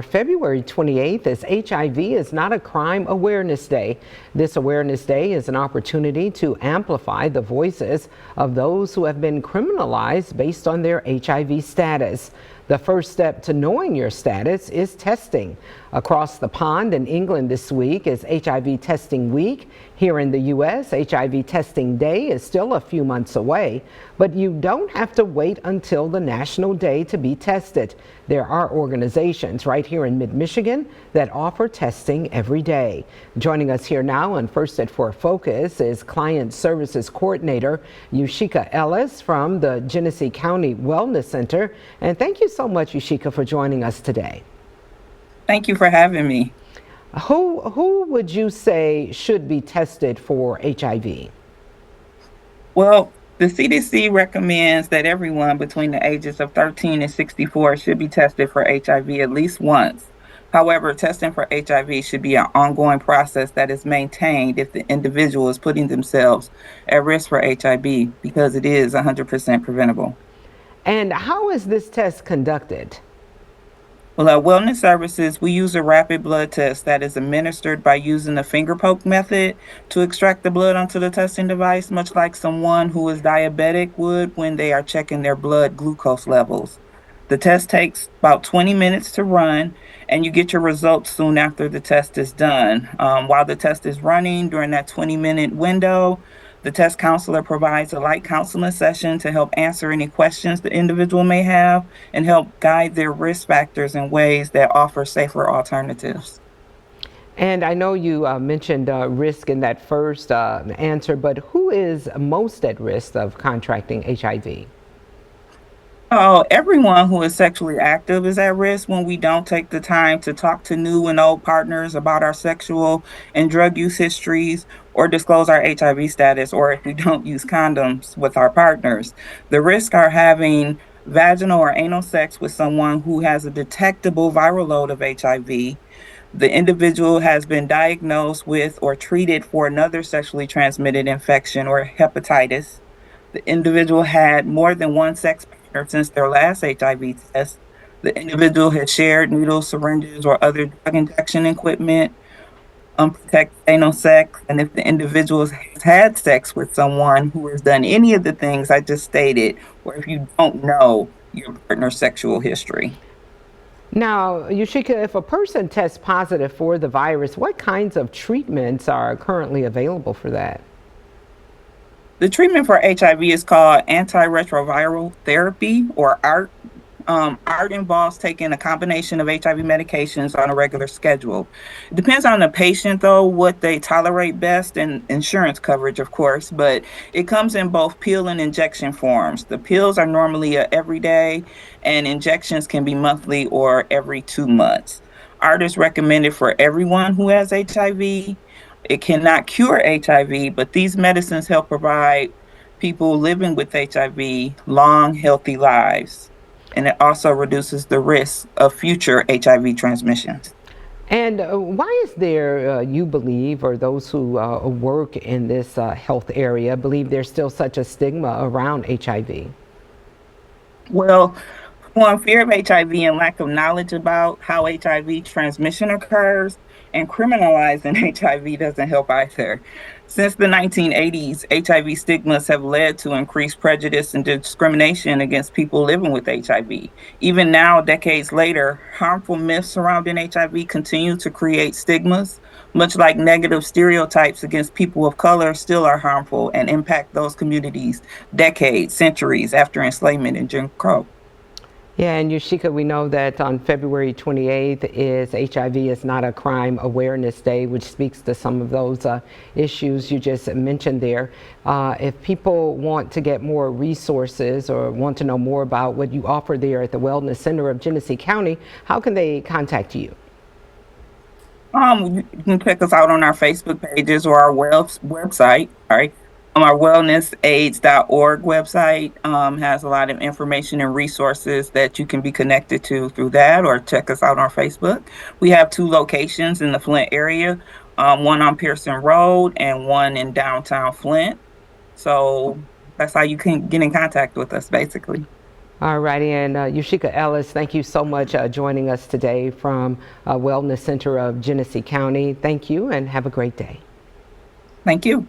February 28th is HIV is Not a Crime Awareness Day. This Awareness Day is an opportunity to amplify the voices of those who have been criminalized based on their HIV status. The first step to knowing your status is testing. Across the pond in England this week is HIV Testing Week. Here in the U.S., HIV Testing Day is still a few months away, but you don't have to wait until the national day to be tested. There are organizations right here in mid-Michigan that offer testing every day. Joining us here now on First at 4 Focus is Client Services Coordinator Yushika Ellis from the Genesee County Wellness Center. And thank you so much, Yushika, for joining us today. Thank you for having me. Who would you say should be tested for HIV? Well, the CDC recommends that everyone between the ages of 13 and 64 should be tested for HIV at least once. However, testing for HIV should be an ongoing process that is maintained if the individual is putting themselves at risk for HIV because it is 100% preventable. And how is this test conducted? Well, at Wellness Services, we use a rapid blood test that is administered by using the finger poke method to extract the blood onto the testing device, much like someone who is diabetic would when they are checking their blood glucose levels. The test takes about 20 minutes to run, and you get your results soon after the test is done. While the test is running during that 20-minute window, the test counselor provides a light counseling session to help answer any questions the individual may have and help guide their risk factors in ways that offer safer alternatives. And I know you mentioned risk in that first answer, but who is most at risk of contracting HIV? Oh, everyone who is sexually active is at risk when we don't take the time to talk to new and old partners about our sexual and drug use histories or disclose our HIV status, or if we don't use condoms with our partners. The risks are having vaginal or anal sex with someone who has a detectable viral load of HIV. The individual has been diagnosed with or treated for another sexually transmitted infection or hepatitis. The individual had more than one sex partner since their last HIV test. The individual had shared needles, syringes, or other drug injection equipment, unprotected anal sex, and if the individual has had sex with someone who has done any of the things I just stated, or if you don't know your partner's sexual history. Now, Yushika, if a person tests positive for the virus, what kinds of treatments are currently available for that? The treatment for HIV is called antiretroviral therapy, or ART. ART involves taking a combination of HIV medications on a regular schedule. It depends on the patient, though, what they tolerate best and insurance coverage, of course, but it comes in both pill and injection forms. The pills are normally every day, and injections can be monthly or every 2 months. ART is recommended for everyone who has HIV. It cannot cure HIV, but these medicines help provide people living with HIV long, healthy lives. And it also reduces the risk of future HIV transmissions. And why is there, you believe, or those who work in this health area believe there's still such a stigma around HIV? Well, one, fear of HIV and lack of knowledge about how HIV transmission occurs, and criminalizing HIV doesn't help either. Since the 1980s, HIV stigmas have led to increased prejudice and discrimination against people living with HIV. Even now, decades later, harmful myths surrounding HIV continue to create stigmas, much like negative stereotypes against people of color still are harmful and impact those communities decades, centuries after enslavement and Jim Crow. Yeah, and Yushika, we know that on February 28th is HIV is Not a Crime Awareness Day, which speaks to some of those issues you just mentioned there. If people want to get more resources or want to know more about what you offer there at the Wellness Center of Genesee County, how can they contact you? You can check us out on our Facebook pages or our website. All right. Our wellnessaids.org website has a lot of information and resources that you can be connected to through that, or check us out on Facebook. We have two locations in the Flint area, one on Pearson Road and one in downtown Flint. So that's how you can get in contact with us, basically. All righty, and Yushika Ellis, thank you so much joining us today from Wellness Center of Genesee County. Thank you and have a great day. Thank you.